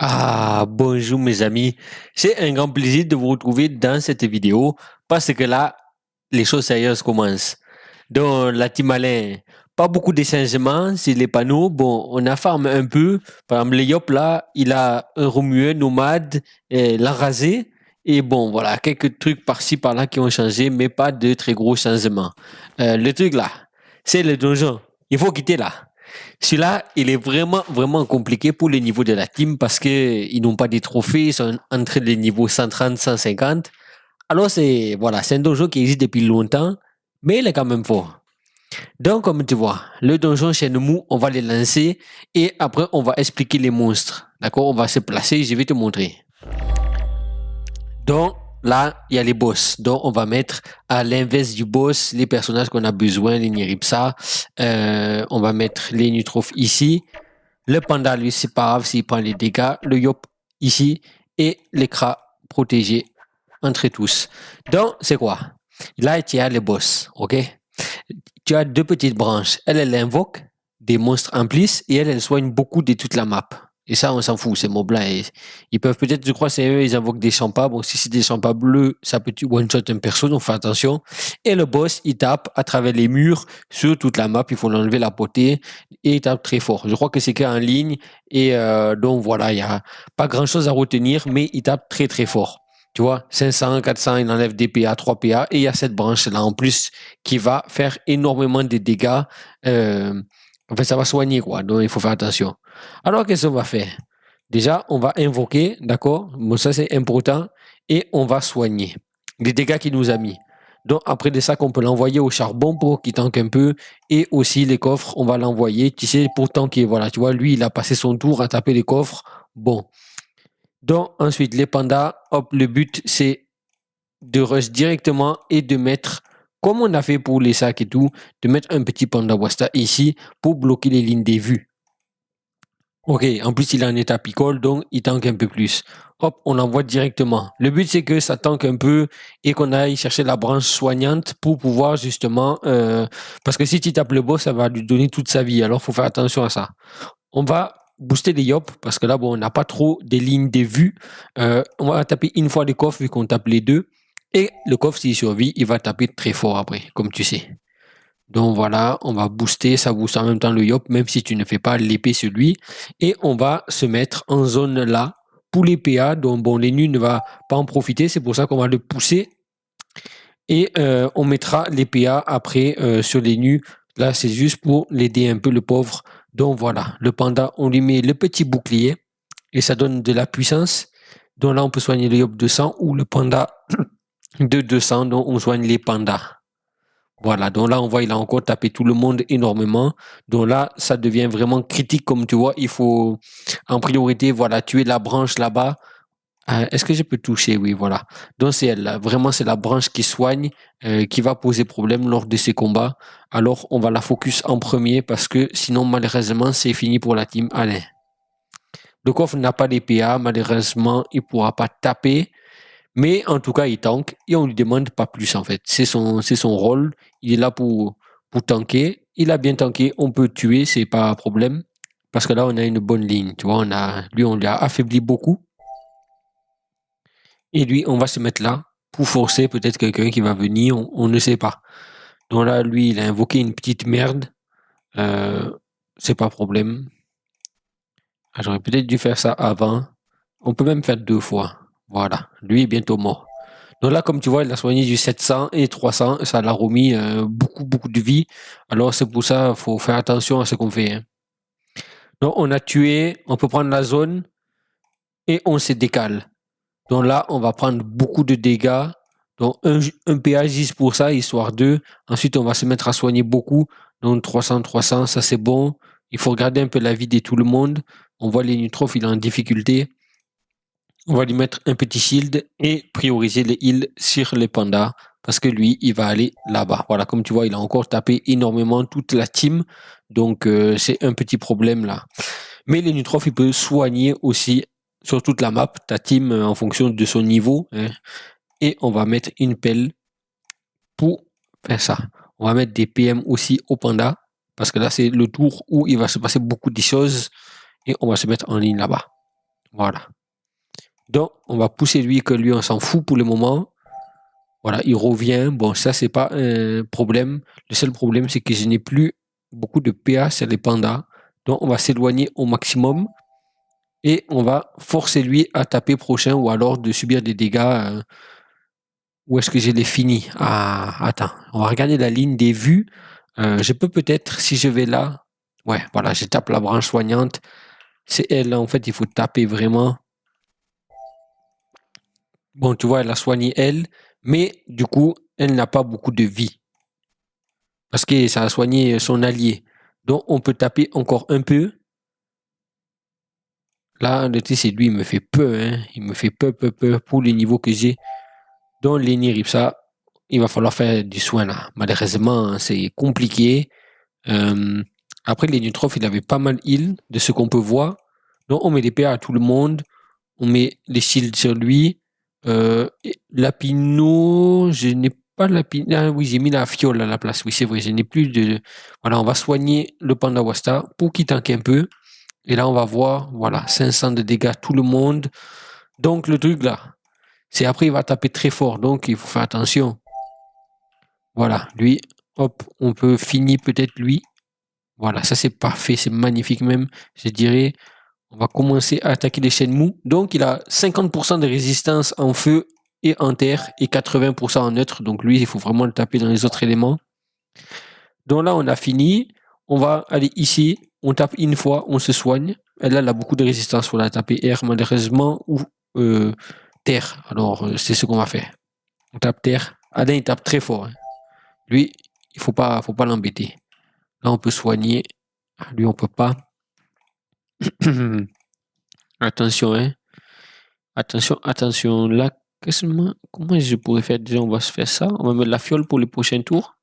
Ah, bonjour mes amis. C'est un grand plaisir de vous retrouver dans cette vidéo parce que là, les choses sérieuses commencent. Donc, la team Alain, pas beaucoup de changements sur les panneaux. Bon, on a farmé un peu. Par exemple, le Yop là, il a un Romueux, Nomade, l'Enrasé. Et bon, voilà, quelques trucs par-ci, par-là qui ont changé, mais pas de très gros changements. Le truc là, c'est le donjon. Il faut quitter là. Celui-là, il est vraiment, vraiment compliqué pour le niveau de la team parce qu'ils n'ont pas des trophées, ils sont entre les niveaux 130, 150. Alors, c'est un donjon qui existe depuis longtemps, mais il est quand même fort. Donc, comme tu vois, le donjon chez nous, on va les lancer et après, on va expliquer les monstres. D'accord? On va se placer, je vais te montrer. Donc, là, il y a les boss. Donc, on va mettre à l'inverse du boss les personnages qu'on a besoin, les Niripsa. On va mettre les Nutrophes ici. Le panda, lui, c'est pas grave s'il prend les dégâts. Le yop ici. Et l'écran protégé entre tous. Donc, c'est quoi? Là, tu as les boss, ok? Tu as deux petites branches. Elle invoque des monstres en plus et elle soigne beaucoup de toute la map. Et ça, on s'en fout, ces mobs-là. Ils peuvent peut-être, je crois, c'est eux, ils invoquent des champas. Bon, si c'est des champas bleus, ça peut one-shot une personne, donc fais attention. Et le boss, il tape à travers les murs sur toute la map. Il faut l'enlever la potée et il tape très fort. Je crois que c'est qu'en ligne. Et donc, voilà, il n'y a pas grand-chose à retenir, mais il tape très, très fort. Tu vois, 500, 400, il enlève des PA, 3 PA. Et il y a cette branche-là en plus qui va faire énormément de dégâts. En fait, ça va soigner, quoi. Donc, il faut faire attention. Alors, qu'est-ce qu'on va faire? Déjà, on va invoquer, d'accord? Bon, ça, c'est important. Et on va soigner les dégâts qu'il nous a mis. Donc, après de ça, qu'on peut l'envoyer au charbon pour qu'il tanque un peu. Et aussi, les coffres, on va l'envoyer, tu sais, pour tanker. Voilà, tu vois, lui, il a passé son tour à taper les coffres. Bon. Donc, ensuite, les pandas, hop, le but, c'est de rush directement et de mettre, comme on a fait pour les sacs et tout, de mettre un petit panda wasta ici pour bloquer les lignes des vues. Ok, en plus il est en état picole, donc il tank un peu plus. Hop, on l'envoie directement. Le but c'est que ça tank un peu et qu'on aille chercher la branche soignante pour pouvoir justement... parce que si tu tapes le boss, ça va lui donner toute sa vie, alors faut faire attention à ça. On va booster les yop parce que là, bon, on n'a pas trop des lignes de vue. On va taper une fois les coffres vu qu'on tape les deux. Et le coffre, s'il survit, il va taper très fort après, comme tu sais. Donc voilà, on va booster, ça booste en même temps le yop, même si tu ne fais pas l'épée sur lui. Et on va se mettre en zone là pour les PA. Donc bon, les nus ne va pas en profiter, c'est pour ça qu'on va le pousser. Et on mettra les PA après sur les nus. Là, c'est juste pour l'aider un peu le pauvre. Donc voilà, le panda, on lui met le petit bouclier et ça donne de la puissance. Donc là, on peut soigner le yop 200 ou le panda de 200, donc on soigne les pandas. Voilà, donc là, on voit, il a encore tapé tout le monde énormément. Donc là, ça devient vraiment critique, comme tu vois. Il faut, en priorité, voilà, tuer la branche là-bas. Est-ce que je peux toucher? Oui, voilà. Donc c'est elle, là. Vraiment, c'est la branche qui soigne, qui va poser problème lors de ces combats. Alors, on va la focus en premier parce que sinon, malheureusement, c'est fini pour la team Alain. Le coffre n'a pas d'EPA, malheureusement, il pourra pas taper. Mais en tout cas, il tank et on lui demande pas plus en fait. C'est son rôle. Il est là pour tanker. Il a bien tanké. On peut tuer, c'est pas un problème. Parce que là, on a une bonne ligne. Tu vois, on lui a affaibli beaucoup. Et lui, on va se mettre là pour forcer peut-être quelqu'un qui va venir. On ne sait pas. Donc là, lui, il a invoqué une petite merde. C'est pas problème. J'aurais peut-être dû faire ça avant. On peut même faire 2 fois. Voilà. Lui est bientôt mort. Donc là, comme tu vois, il a soigné du 700 et 300. Ça l'a remis beaucoup, beaucoup de vie. Alors c'est pour ça, il faut faire attention à ce qu'on fait. Hein. Donc on a tué, on peut prendre la zone et on se décale. Donc là, on va prendre beaucoup de dégâts. Donc un PA juste pour ça, histoire 2. Ensuite, on va se mettre à soigner beaucoup. Donc 300, 300, ça c'est bon. Il faut regarder un peu la vie de tout le monde. On voit les Nutrophes, il est en difficulté. On va lui mettre un petit shield et prioriser les heals sur les pandas parce que lui, il va aller là-bas. Voilà, comme tu vois, il a encore tapé énormément toute la team. Donc, c'est un petit problème là. Mais les Nutrophes, il peut soigner aussi sur toute la map, ta team en fonction de son niveau. Hein. Et on va mettre une pelle pour faire ça. On va mettre des PM aussi au panda parce que là, c'est le tour où il va se passer beaucoup de choses et on va se mettre en ligne là-bas. Voilà. Donc, on va pousser lui, que lui, on s'en fout pour le moment. Voilà, il revient. Bon, ça, c'est pas un problème. Le seul problème, c'est que je n'ai plus beaucoup de PA sur les pandas. Donc, on va s'éloigner au maximum et on va forcer lui à taper prochain ou alors de subir des dégâts. Où est-ce que je l'ai fini? Ah, attends, on va regarder la ligne des vues. Je peux peut-être, si je vais là, ouais, voilà, je tape la branche soignante. C'est elle, là, en fait, il faut taper vraiment. Bon, tu vois, elle a soigné elle, mais du coup, elle n'a pas beaucoup de vie. Parce que ça a soigné son allié. Donc, on peut taper encore un peu. Là, le truc, c'est lui, il me fait peur. Hein. Il me fait peur pour les niveaux que j'ai. Donc, Lenny Ripsa, il va falloir faire du soin là. Malheureusement, c'est compliqué. Euh, après, les Neutrophs, il avait pas mal heal de ce qu'on peut voir. Donc, on met des PA à tout le monde. On met les shields sur lui. Lapino, je n'ai pas Lapino. Ah oui, j'ai mis la fiole à la place. Oui, c'est vrai, je n'ai plus de. Voilà, on va soigner le Panda Wasta pour qu'il tanque un peu. Et là, on va voir, voilà, 500 de dégâts tout le monde. Donc, le truc là, c'est après, il va taper très fort. Donc, il faut faire attention. Voilà, lui, hop, on peut finir peut-être lui. Voilà, ça c'est parfait, c'est magnifique même, je dirais. On va commencer à attaquer les Shenmue. Donc, il a 50% de résistance en feu et en terre et 80% en neutre. Donc, lui, il faut vraiment le taper dans les autres éléments. Donc là, on a fini. On va aller ici. On tape une fois, on se soigne. Elle a beaucoup de résistance pour la taper R, malheureusement, ou terre. Alors, c'est ce qu'on va faire. On tape terre. Alain, il tape très fort. Hein. Lui, il faut pas l'embêter. Là, on peut soigner. Lui, on peut pas. Attention, hein. Attention. Là, comment je pourrais faire? Déjà, on va se faire ça. On va mettre la fiole pour les prochains tours.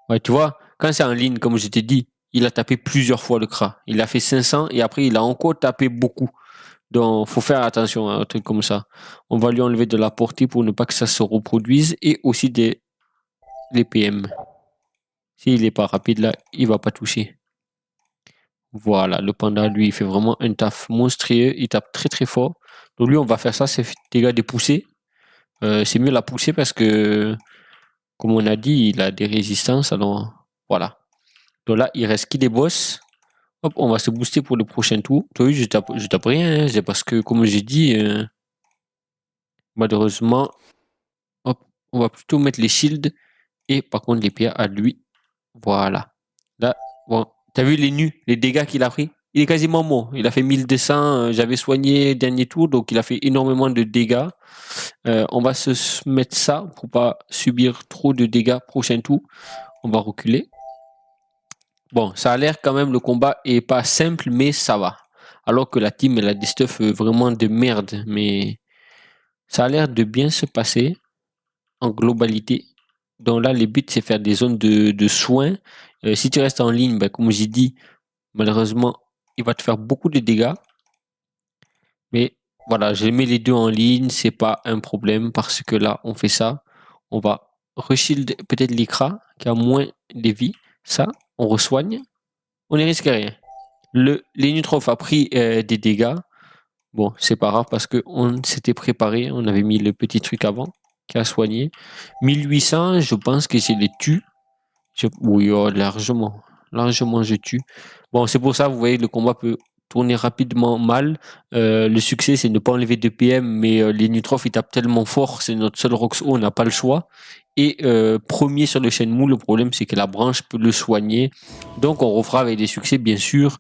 Ouais, tu vois, quand c'est en ligne, comme je t'ai dit, il a tapé plusieurs fois le CRA. Il a fait 500 et après, il a encore tapé beaucoup. Donc, faut faire attention à un truc comme ça. On va lui enlever de la portée pour ne pas que ça se reproduise et aussi les PM. S'il n'est pas rapide, là, il va pas toucher. Voilà, le panda, lui, il fait vraiment un taf monstrueux. Il tape très très fort. Donc lui, on va faire ça, c'est dégâts des poussées. C'est mieux la pousser parce que, comme on a dit, il a des résistances. Alors, voilà. Donc là, il reste qui des boss. Hop, on va se booster pour le prochain tour. Tu as vu, je tape rien. Hein. C'est parce que, comme j'ai dit, malheureusement, hop, on va plutôt mettre les shields. Et par contre, les pierres à lui. Voilà. Là, bon, t'as vu les nus, les dégâts qu'il a pris? Il est quasiment mort. Il a fait 1200. J'avais soigné dernier tour, donc il a fait énormément de dégâts. On va se mettre ça pour pas subir trop de dégâts prochain tour. On va reculer. Bon, ça a l'air quand même, le combat est pas simple, mais ça va. Alors que la team, elle a des stuff vraiment de merde, mais ça a l'air de bien se passer en globalité. Donc là, le but, c'est faire des zones de soins. Si tu restes en ligne, ben, comme j'ai dit, malheureusement, il va te faire beaucoup de dégâts. Mais voilà, j'ai mis les deux en ligne, c'est pas un problème parce que là, on fait ça. On va reshield peut-être l'Ikra qui a moins de vie. Ça, on resoigne. On ne risque rien. Les Nutroph a pris des dégâts. Bon, c'est pas grave parce qu'on s'était préparé. On avait mis le petit truc avant qui a soigné. 1800, je pense que je les tue. Oui, oh, largement. Largement, je tue. Bon, c'est pour ça, vous voyez, le combat peut tourner rapidement mal. Le succès, c'est ne pas enlever de PM, mais les Nutroph, ils tapent tellement fort, c'est notre seul Roxo, on n'a pas le choix. Et premier sur le Shenmue, le problème, c'est que la branche peut le soigner. Donc, on refera avec des succès, bien sûr,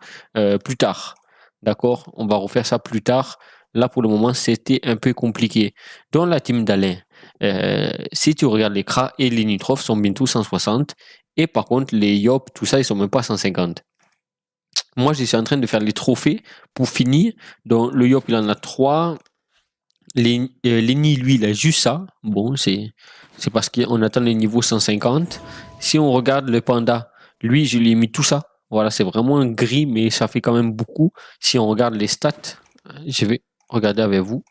plus tard. D'accord? On va refaire ça plus tard. Là, pour le moment, c'était un peu compliqué. Dans la team d'Alain, si tu regardes les Kra et les Nutroph sont bientôt 160. Et par contre, les Yop, tout ça, ils sont même pas 150. Moi, je suis en train de faire les trophées pour finir. Donc, le Yop, il en a 3. Lenny, lui, il a juste ça. Bon, c'est parce qu'on attend les niveaux 150. Si on regarde le panda, lui, je lui ai mis tout ça. Voilà, c'est vraiment un gris, mais ça fait quand même beaucoup. Si on regarde les stats, je vais regarder avec vous.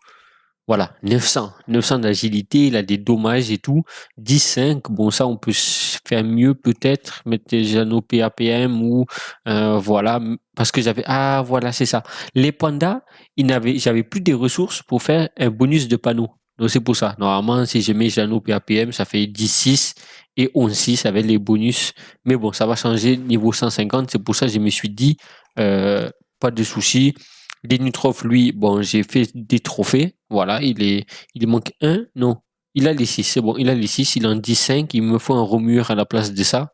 Voilà, 900 d'agilité, il a des dommages et tout. 10-5, bon ça on peut faire mieux peut-être, mettre des anneaux PAPM ou voilà, parce que voilà c'est ça. Les pandas, j'avais plus de ressources pour faire un bonus de panneau. Donc c'est pour ça. Normalement si je mets Jano PAPM, ça fait 10-6 et 11-6 avec les bonus. Mais bon, ça va changer niveau 150, c'est pour ça que je me suis dit pas de souci. Dimitrov, lui, bon, j'ai fait des trophées. Voilà, il manque un. Non, il a les 6. C'est bon, il a les 6. Il en dit 5. Il me faut un Romur à la place de ça.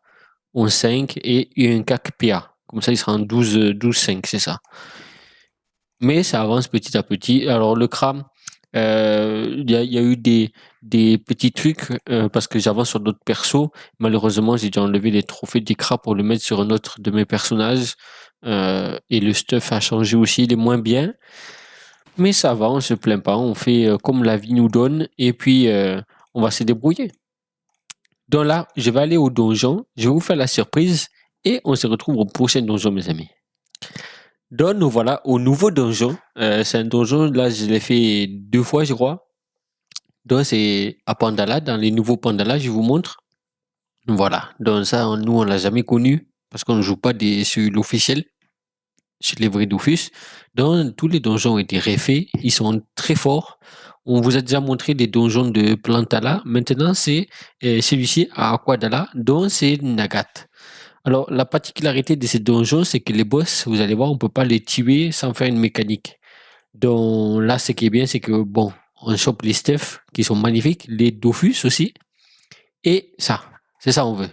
11-5 et un CAC PA. Comme ça, il sera en 12-5, c'est ça. Mais ça avance petit à petit. Alors, le Kram, y a eu des petits trucs parce que j'avance sur d'autres persos. Malheureusement, j'ai dû enlever les trophées d'Ikra pour le mettre sur un autre de mes personnages. Et le stuff a changé aussi, il est moins bien. Mais ça va, on se plaint pas, on fait comme la vie nous donne et puis on va se débrouiller. Donc là, je vais aller au donjon, je vais vous faire la surprise et on se retrouve au prochain donjon, mes amis. Donc nous voilà au nouveau donjon. C'est un donjon, là je l'ai fait 2 fois, je crois. Donc c'est à Pandala, dans les nouveaux Pandala, je vous montre. Voilà, donc ça, nous on l'a jamais connu parce qu'on ne joue pas sur l'officiel, sur les vrais Dofus. Donc tous les donjons ont été refaits, ils sont très forts. On vous a déjà montré des donjons de Plantala. Maintenant, c'est celui-ci à Aquadala, dont c'est Nagat. Alors, la particularité de ces donjons, c'est que les boss, vous allez voir, on peut pas les tuer sans faire une mécanique. Donc là, ce qui est bien, c'est que bon, on chope les stuffs qui sont magnifiques, les Dofus aussi, et ça, c'est ça on veut.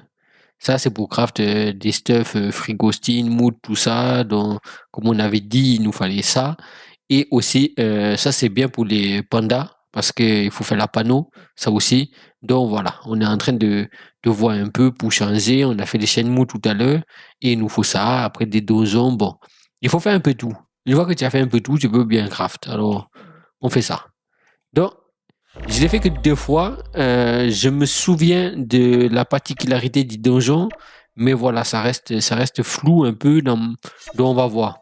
Ça, c'est pour craft des stuffs frigostine, mood, tout ça. Donc, comme on avait dit, il nous fallait ça. Et aussi, ça, c'est bien pour les pandas parce qu'il faut faire la panneau, ça aussi. Donc, voilà, on est en train de voir un peu pour changer. On a fait les chaînes mou tout à l'heure et il nous faut ça. Après, des dosons. Bon, il faut faire un peu tout. Une fois que tu as fait un peu tout, tu peux bien craft. Alors, on fait ça. Donc, je l'ai fait que 2 fois. Je me souviens de la particularité du donjon, mais voilà, ça reste flou un peu. Donc on va voir.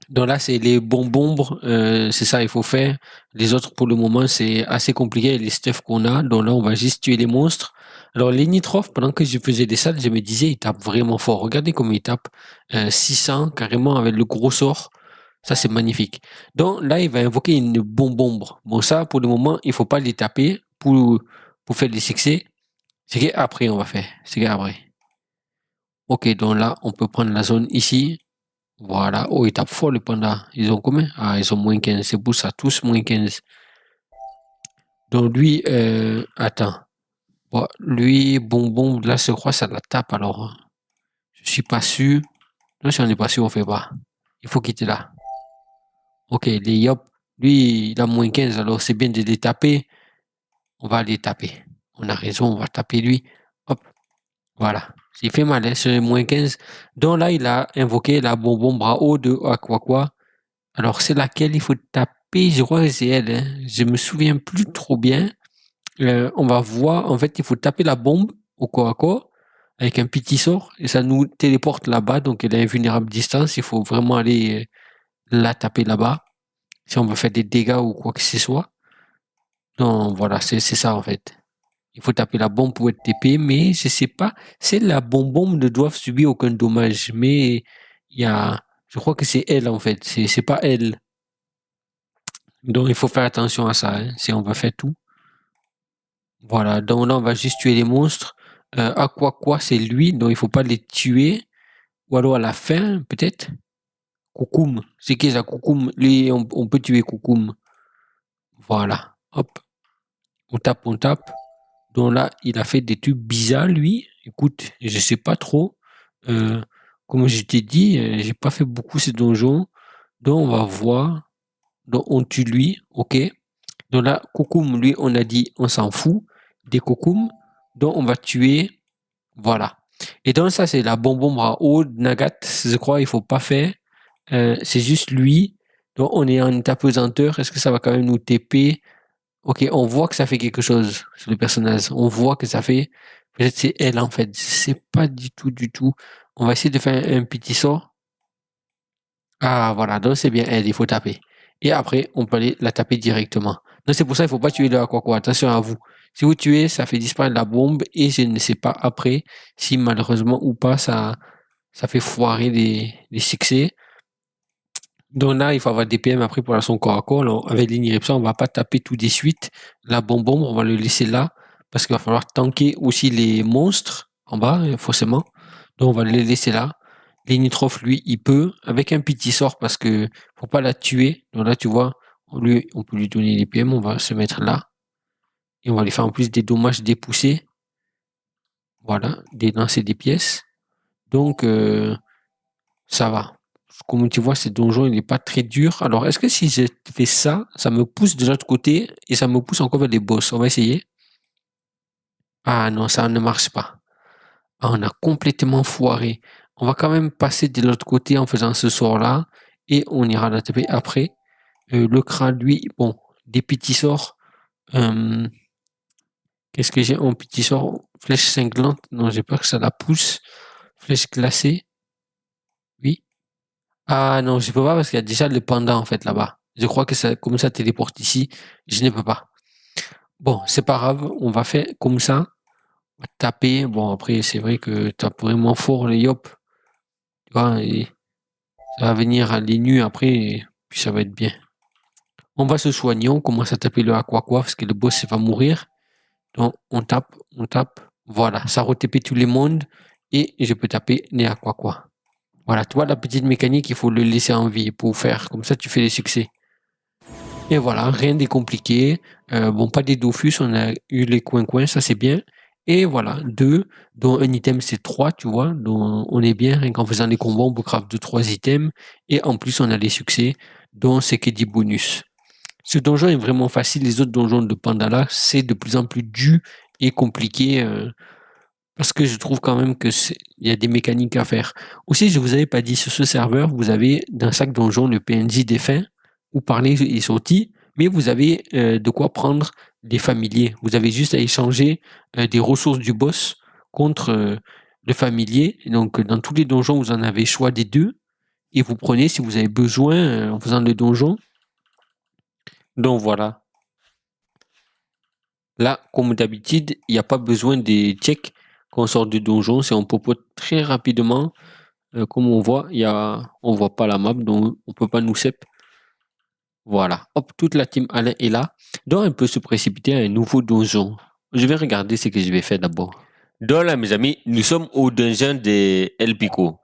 Donc là, c'est les bonbons, c'est ça il faut faire. Les autres, pour le moment, c'est assez compliqué, les stuff qu'on a. Donc là, on va juste tuer les monstres. Alors les nitrophes, pendant que je faisais des salles, je me disais, ils tapent vraiment fort. Regardez comment ils tapent. 600, carrément, avec le gros sort. Ça, c'est magnifique. Donc là, il va invoquer une bonbombre. Bon, ça, pour le moment, il faut pas les taper pour faire des succès. C'est qu'après, on va faire. C'est qu'après. Ok, donc là, on peut prendre la zone ici. Voilà. Oh, ils tapent fort, le panda. Ils ont combien? Ah, ils ont moins 15. C'est pour ça, tous moins 15. Donc lui, attends. Bon, lui, bonbon, là, je crois, ça la tape, alors. Je suis pas sûr. Là, si on n'est pas sûr, on fait pas. Il faut quitter là. Ok, les yop. Lui, il a moins 15, alors c'est bien de les taper. On va les taper. On a raison, on va taper lui. Hop, voilà. Il fait mal, hein, c'est moins 15. Donc là, il a invoqué la bonbon bras haut de Aquaqua. Alors, c'est laquelle il faut taper? Je crois que c'est elle. Hein. Je me souviens plus trop bien. On va voir. En fait, il faut taper la bombe au corps à corps avec un petit sort et ça nous téléporte là-bas. Donc, elle est invulnérable distance. Il faut vraiment aller la taper là-bas si on veut faire des dégâts ou quoi que ce soit. Donc, voilà, c'est ça en fait. Il faut taper la bombe pour être TP, mais je sais pas. C'est la bonbon ne doivent subir aucun dommage, mais je crois que c'est elle en fait. C'est pas elle. Donc, il faut faire attention à ça, hein, si on va faire tout. Voilà, donc là, on va juste tuer les monstres. Aquaqua, c'est lui, donc il faut pas les tuer. Ou alors à la fin, peut-être. Koukoum, c'est qui ça, Koukoum? Lui, on peut tuer Koukoum. Voilà, hop, on tape, on tape. Donc là, il a fait des trucs bizarres, lui. Écoute, je sais pas trop. Comme je t'ai dit, j'ai pas fait beaucoup ces donjons. Donc on va voir. Donc on tue lui, ok. Donc là, Koukoum, lui, on a dit, on s'en fout des Koukoum. Donc on va tuer, voilà. Et donc ça, c'est la bonbombe à eau, Nagat, je crois, il faut pas faire. C'est juste lui. Donc on est en apesanteur. Est-ce que ça va quand même nous TP? Ok, on voit que ça fait quelque chose sur le personnage. On voit que ça fait. Peut-être c'est elle en fait. Je sais pas du tout, du tout. On va essayer de faire un petit sort. Ah voilà, donc c'est bien elle, il faut taper. Et après, on peut aller la taper directement. Non, c'est pour ça, il faut pas tuer le Aquaco. Attention à vous. Si vous tuez, ça fait disparaître la bombe et je ne sais pas après si malheureusement ou pas ça fait foirer les succès. Donc là, il faut avoir des PM après pour la son corps à corps. Alors, avec l'iniripsa, on va pas taper tout de suite. La bombe, on va le laisser là parce qu'il va falloir tanker aussi les monstres en bas, forcément. Donc on va le laisser là. L'Initrof, lui, il peut, avec un petit sort parce que faut pas la tuer. Donc là, tu vois, on peut lui donner les PM, on va se mettre là. Et on va lui faire en plus des dommages dépoussés. Voilà, des lancer des pièces. Donc, ça va. Comme tu vois, ce donjon, il n'est pas très dur. Alors, est-ce que si je fais ça, ça me pousse de l'autre côté et ça me pousse encore vers les boss? On va essayer. Ah non, ça ne marche pas. Ah, on a complètement foiré. On va quand même passer de l'autre côté en faisant ce sort-là et on ira la taper après. Le crâne, lui, bon, des petits sorts. Euh, Qu'est-ce que j'ai en petit sort? Flèche cinglante. Non, j'ai peur que ça la pousse. Flèche glacée. Oui. Ah non, je peux pas parce qu'il y a déjà le panda en fait là-bas. Je crois que ça, comme ça téléporte ici, je ne peux pas. Bon, c'est pas grave, on va faire comme ça. On va taper. Bon, après, c'est vrai que tape vraiment fort les yop. Tu vois, et ça va venir à les nus après, et puis ça va être bien. On va se soigner, on commence à taper le aqua parce que le boss va mourir. Donc, on tape, on tape. Voilà, ça retépé tous les mondes et je peux taper les aqua. Voilà, tu vois la petite mécanique, il faut le laisser en vie pour faire. Comme ça, tu fais les succès. Et voilà, rien de compliqué. Bon, pas des Dofus, on a eu les coins-coins, ça c'est bien. Et voilà, deux, dont un item c'est trois, tu vois, dont on est bien, rien qu'en faisant des combos, on peut craft 2-3 items. Et en plus, on a les succès, dont c'est que des bonus. Ce donjon est vraiment facile, les autres donjons de Pandala, c'est de plus en plus dur et compliqué, parce que je trouve quand même que il y a des mécaniques à faire. Aussi, je vous avais pas dit, sur ce serveur, vous avez dans chaque donjon le PNJ défunt, où parler est sorti, mais vous avez de quoi prendre des familiers. Vous avez juste à échanger des ressources du boss contre le familier. Et donc, dans tous les donjons, vous en avez choix des deux, et vous prenez si vous avez besoin en faisant le donjon. Donc voilà. Là, comme d'habitude, il n'y a pas besoin de check quand on sort du donjon, c'est on popote très rapidement. Comme on voit, on voit pas la map, donc on peut pas nous sep. Voilà, hop, toute la team Alain est là. Donc on peut se précipiter à un nouveau donjon. Je vais regarder ce que je vais faire d'abord. Donc là, mes amis, nous sommes au donjon de El Pico.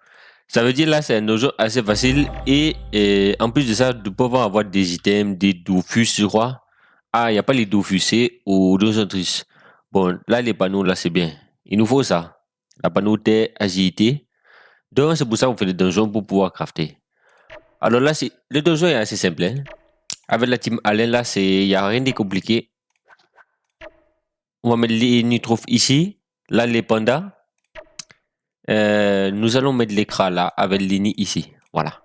Ça veut dire là, c'est un donjon assez facile et en plus de ça, nous pouvons avoir des items, des Dofus, je crois. Ah, il n'y a pas les Dofus, c'est aux donjon triste. Bon, là, les panneaux, là, c'est bien. Il nous faut ça. La panneau terre, agilité. Donc, c'est pour ça qu'on fait des donjons pour pouvoir crafter. Alors là, le donjon est assez simple. Hein. Avec la team Alain, là, il n'y a rien de compliqué. On va mettre les nitrophes ici. Là, les pandas. Nous allons mettre l'écran là, avec les nids ici. Voilà.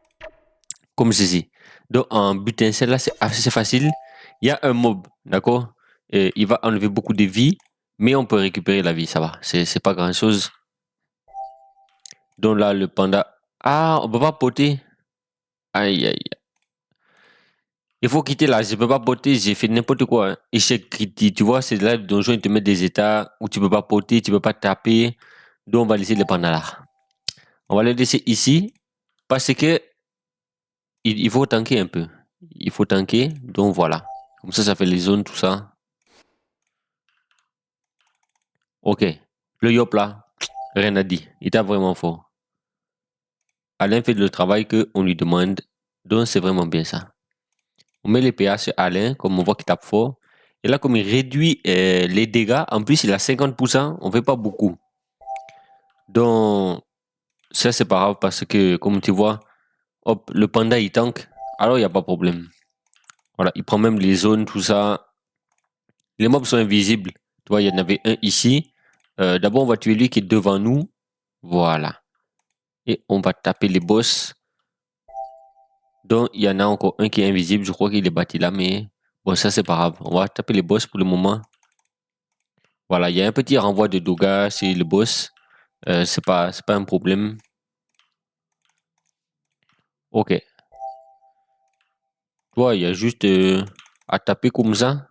Comme ceci. Donc, en butin, celle-là, c'est assez facile. Il y a un mob, d'accord? Il va enlever beaucoup de vie, mais on peut récupérer la vie, ça va. C'est pas grand-chose. Donc là, le panda... Ah, on peut pas poter. Aïe, aïe. Il faut quitter là, je peux pas poter, j'ai fait n'importe quoi. Hein. Échec critique, tu vois, c'est là le donjon, il te met des états où tu peux pas poter, tu peux pas taper. Donc on va laisser le panda là. On va le laisser ici, parce que il faut tanker un peu. Il faut tanker, donc voilà. Comme ça fait les zones, tout ça. Ok. Le yop là, rien à dire. Il t'a vraiment fort. Alain fait le travail qu'on lui demande, donc c'est vraiment bien ça. On met les PA sur Alain, comme on voit qu'il tape fort. Et là, comme il réduit les dégâts, en plus il a 50%, on ne fait pas beaucoup. Donc, ça c'est pas grave parce que, comme tu vois, hop, le panda il tank, alors il n'y a pas de problème. Voilà, il prend même les zones, tout ça. Les mobs sont invisibles. Tu vois, il y en avait un ici. D'abord, on va tuer lui qui est devant nous. Voilà. Et on va taper les boss. Donc, il y en a encore un qui est invisible. Je crois qu'il est bâti là, mais bon, ça c'est pas grave. On va taper les boss pour le moment. Voilà, il y a un petit renvoi de dégâts chez le boss. C'est pas un problème. Ok. Tu vois, il y a juste à taper comme ça.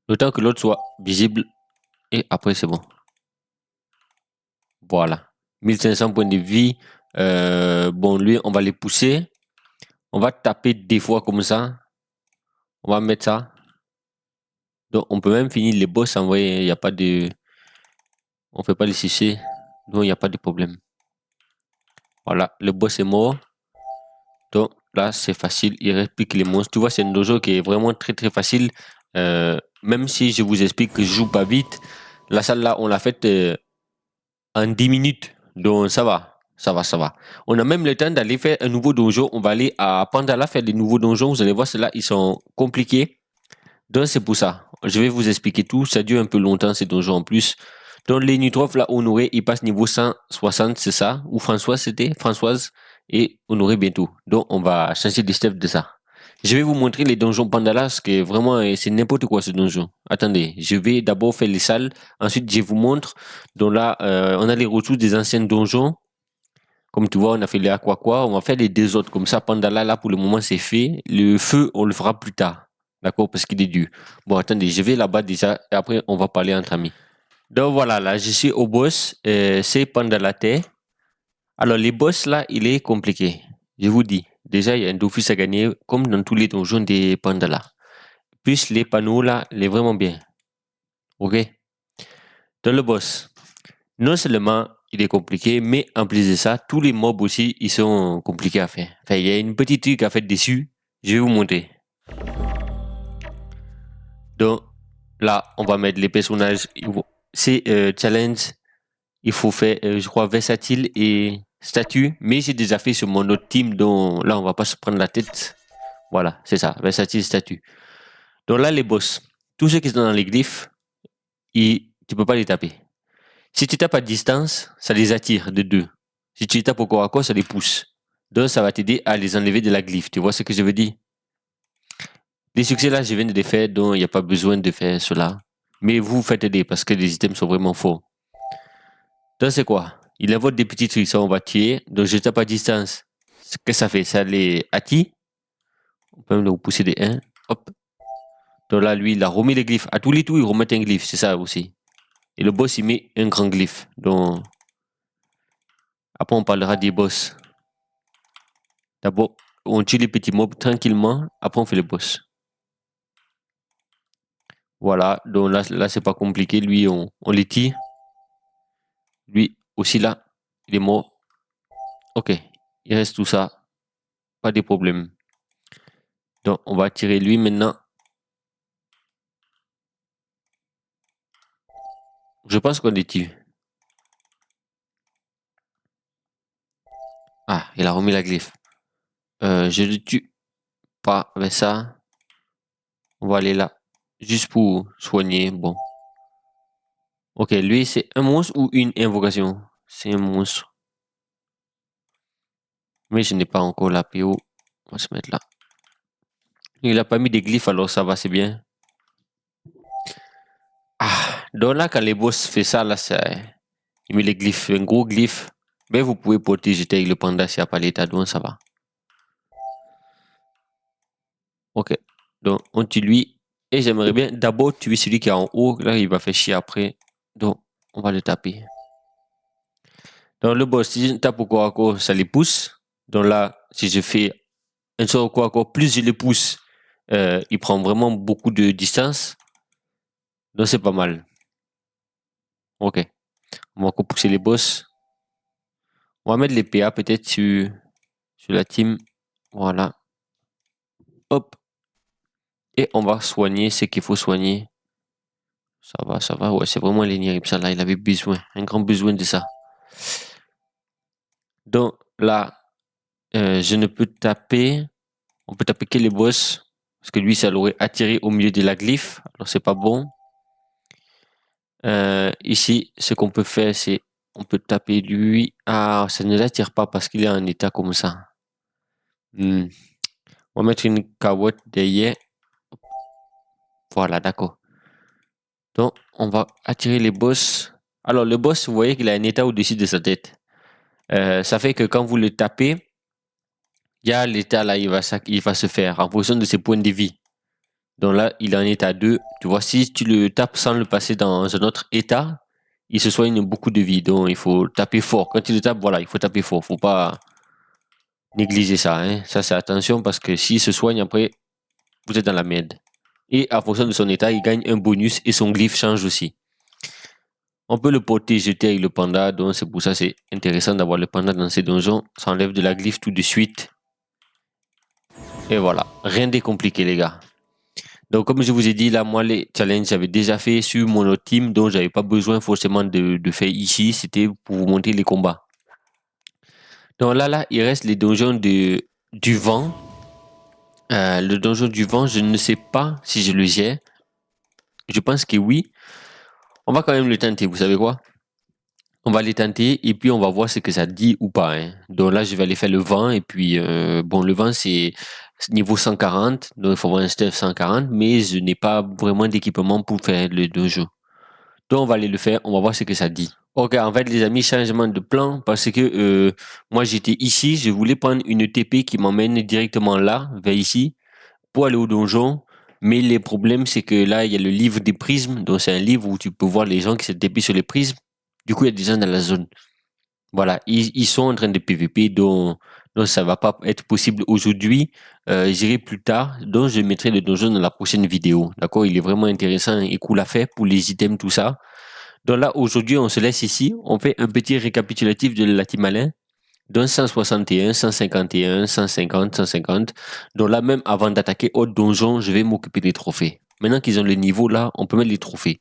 Le temps que l'autre soit visible. Et après, c'est bon. Voilà. 1500 points de vie. Bon, lui, on va les pousser. On va taper des fois comme ça. On va mettre ça. Donc, on peut même finir les boss en vrai. Il n'y a pas de... On ne fait pas les succès. Donc, il n'y a pas de problème. Voilà. Le boss est mort. Donc, là, c'est facile. Il réplique les monstres. Tu vois, c'est un dojo qui est vraiment très, très facile. Même si je vous explique que je joue pas vite, la salle là, on l'a faite en 10 minutes. Donc, ça va. Ça va, ça va. On a même le temps d'aller faire un nouveau donjon. On va aller à Pandala faire des nouveaux donjons. Vous allez voir, ceux-là, ils sont compliqués. Donc, c'est pour ça. Je vais vous expliquer tout. Ça dure un peu longtemps, ces donjons en plus. Donc, les Nutrof, là, Honoré, il passe niveau 160, c'est ça? Ou Françoise, c'était? Françoise et Honoré bientôt. Donc, on va changer de step de ça. Je vais vous montrer les donjons Pandala, parce que vraiment, c'est n'importe quoi ce donjon. Attendez, je vais d'abord faire les salles. Ensuite, je vous montre. Donc là, on a les retours des anciens donjons. Comme tu vois, on a fait les aqua. On va faire les deux autres. Comme ça, Pandala, là, pour le moment, c'est fait. Le feu, on le fera plus tard. D'accord? Parce qu'il est dur. Bon, attendez, je vais là-bas déjà. Et après, on va parler entre amis. Donc voilà, là, je suis au boss. C'est Pandala Terre. Alors, les boss, là, il est compliqué. Je vous dis. Déjà, il y a un Dofus à gagner, comme dans tous les donjons des Pandala. Plus les panneaux, là, il est vraiment bien. OK? Dans le boss, non seulement il est compliqué, mais en plus de ça, tous les mobs aussi, ils sont compliqués à faire. Enfin, il y a une petite truc à faire dessus. Je vais vous montrer. Donc, là, on va mettre les personnages. C'est challenge. Il faut faire, je crois, versatile et statut. Mais j'ai déjà fait sur mon autre team, donc là, on va pas se prendre la tête. Voilà, c'est ça, versatile, statut. Donc là, les boss, tous ceux qui sont dans les glyphes, tu peux pas les taper. Si tu tapes à distance, ça les attire de deux. Si tu les tapes au corps à corps, ça les pousse. Donc, ça va t'aider à les enlever de la glyphe. Tu vois ce que je veux dire? Les succès là, je viens de les faire, donc il n'y a pas besoin de faire cela. Mais vous faites aider parce que les items sont vraiment forts. Donc, c'est quoi? Il invoque des petits trucs, ça on va tuer. Donc, je tape à distance. Ce que ça fait, ça les attire. On peut même le repousser des 1. Hop. Donc là, lui, il a remis les glyphes. À tous les tours, il remet un glyphe, c'est ça aussi. Et le boss, il met un grand glyphe. Donc, après, on parlera des boss. D'abord, on tue les petits mobs tranquillement. Après, on fait le boss. Voilà. Donc là c'est pas compliqué. Lui, on les tire. Lui aussi, là, il est mort. Ok. Il reste tout ça. Pas de problème. Donc, on va tirer lui maintenant. Je pense qu'on les tue. Ah, il a remis la glyphe. Je le tue pas avec ça. On va aller là. Juste pour soigner. Bon. Ok, lui, c'est un monstre ou une invocation? C'est un monstre. Mais je n'ai pas encore la PO. On va se mettre là. Il a pas mis des glyphes, alors ça va, c'est bien. Ah, donc là, quand les boss fait ça, là, il met les glyphes, un gros glyphe. Mais vous pouvez porter, jeter avec le panda s'il n'y a pas l'état, donc ça va. Ok. Donc, on tue lui. Et j'aimerais bien d'abord tuer celui qui est en haut. Là, il va faire chier après. Donc, on va le taper. Donc, le boss, si je tape au corps à corps, ça les pousse. Donc là, si je fais un sort au corps à corps, plus je le pousse, il prend vraiment beaucoup de distance. Donc, c'est pas mal. Ok. On va encore pousser les boss. On va mettre les PA peut-être sur la team. Voilà. Hop. Et on va soigner ce qu'il faut soigner. Ça va, ça va. Ouais, c'est vraiment l'énigme. Ça là, il avait besoin. Un grand besoin de ça. Donc là, je ne peux taper. On peut taper que les boss. Parce que lui, ça l'aurait attiré au milieu de la glyphe. Alors, c'est pas bon. Ici, ce qu'on peut faire, c'est on peut taper lui. Ah, ça ne l'attire pas parce qu'il est en état comme ça. On va mettre une carotte derrière. Voilà, d'accord. Donc, on va attirer les boss. Alors, le boss, vous voyez qu'il a un état au-dessus de sa tête. Ça fait que quand vous le tapez, il y a l'état là, il va se faire en fonction de ses points de vie. Donc là, il en est à 2. Tu vois, si tu le tapes sans le passer dans un autre état, il se soigne beaucoup de vie. Donc il faut taper fort. Quand tu le tapes, voilà, il faut taper fort. Faut pas négliger ça. Hein. Ça, c'est attention parce que s'il se soigne après, vous êtes dans la merde. Et en fonction de son état, il gagne un bonus et son glyphe change aussi. On peut le porter, jeter avec le panda, donc c'est pour ça c'est intéressant d'avoir le panda dans ces donjons. Ça enlève de la glyphe tout de suite. Et voilà, rien de compliqué les gars. Donc comme je vous ai dit, là moi les challenges j'avais déjà fait sur mon autre team, donc j'avais pas besoin forcément de faire ici, c'était pour vous montrer les combats. Donc là, il reste les donjons du vent. Le donjon du vent, je ne sais pas si je le gère. Je pense que oui. On va quand même le tenter, vous savez quoi? On va les tenter et puis on va voir ce que ça dit ou pas. Hein. Donc là, je vais aller faire le vent et puis, bon, le vent, c'est niveau 140, donc il faut avoir un stuff 140, mais je n'ai pas vraiment d'équipement pour faire le dojo. Donc on va aller le faire, on va voir ce que ça dit. Ok, en fait, les amis, changement de plan parce que moi, j'étais ici, je voulais prendre une TP qui m'emmène directement là, vers ici, pour aller au donjon. Mais les problèmes, c'est que là, il y a le livre des prismes. Donc, c'est un livre où tu peux voir les gens qui se TP sur les prismes. Du coup, il y a des gens dans la zone. Voilà, ils sont en train de PVP, donc ça va pas être possible aujourd'hui. J'irai plus tard, donc je mettrai le donjon dans la prochaine vidéo. D'accord, il est vraiment intéressant et cool à faire pour les items, tout ça. Donc là, aujourd'hui, on se laisse ici. On fait un petit récapitulatif de la team Alain. Donc 161, 151, 150, 150. Donc là, même avant d'attaquer autre donjon, je vais m'occuper des trophées. Maintenant qu'ils ont le niveau là, on peut mettre les trophées.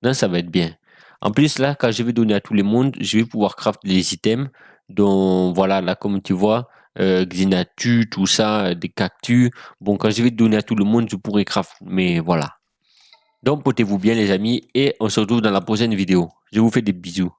Donc ça va être bien. En plus là, quand je vais donner à tout le monde, je vais pouvoir craft les items. Donc voilà, là comme tu vois, Xinatu, tout ça, des cactus. Bon, quand je vais donner à tout le monde, je pourrai craft. Mais voilà. Donc portez-vous bien les amis et on se retrouve dans la prochaine vidéo. Je vous fais des bisous.